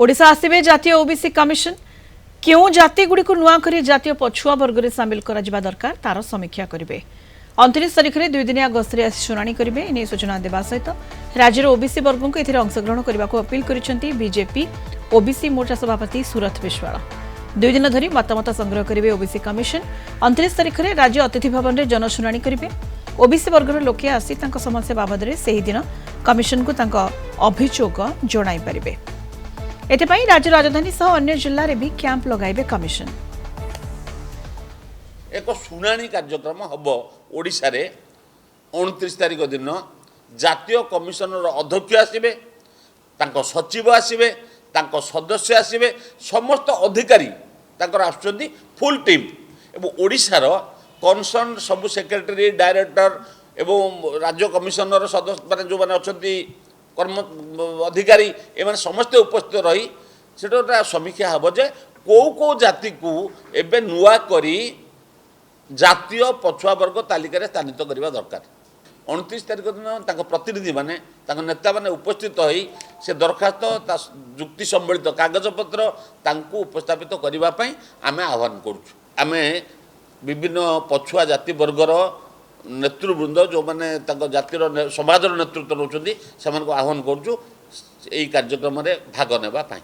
ओडिशा आसिबे जातीय OBC commission क्यों जाति गुड़ी को नुआ करी जातीय पछुआ वर्ग में सामिल करा जिबा दरकार तार समीक्षा करिवे 29 तारिख में 2 दिनिया गस्तर आसी शुणाणी करिवे एने सूचना देवा सहित राज्यर ओबीसी वर्ग को एथिरे अंशग्रहण करने को अपील करिसेंती बीजेपी ओबीसी मोर्चा सभापति सुरथ विश्वाल 2 दिन धरी मतामत संग्रह करिवे ओबीसी कमिशन 29 तारिख में राज्य अतिथि भवन में जनशुणाणी करिवे ओबीसी वर्गर लोके आसी तांको समस्या बाबद में सही दिन कमिशन को तांको अभियोग जणाई पारिबे। एथिपाई राज्य राजधानी सह अन्य जिल्ला रे भी कैंप लगाइबे कमिशन। एक शुणाणी कार्यक्रम हम ओडिशा रे 29 तारिख दिन जातीय कमिशनर अध्यक्ष आसबे सचिव आसबे सदस्य आसबे समस्त अधिकारी आसुचंती फुल टीम एवं ओडिशार कनसर्न सबु सेक्रेटरी डायरेक्टर एवं राज्य कमिशनर सदस्य माने जो माने अछंती कर्म अधिकारी एवं समस्ते उपस्थित रही से समीक्षा हम जे कौ जाति को एबे नुआ करी जातीय पछुआ वर्ग तालिका स्थानित करने दरकार 29 तारिख दिन प्रतिनिधि माने नेता माने उपस्थित होई से दरखास्त जुक्ति सम्बलित कागजपत्र उपस्थापित करने आमे आह्वान करुछु। आमे विभिन्न पछुआ जाति वर्गर नेतृवृंद जो माने जातिर समाजर नेतृत्व नौकरी से आह्वान करुछु कार्यक्रम में भाग नेबा पाई।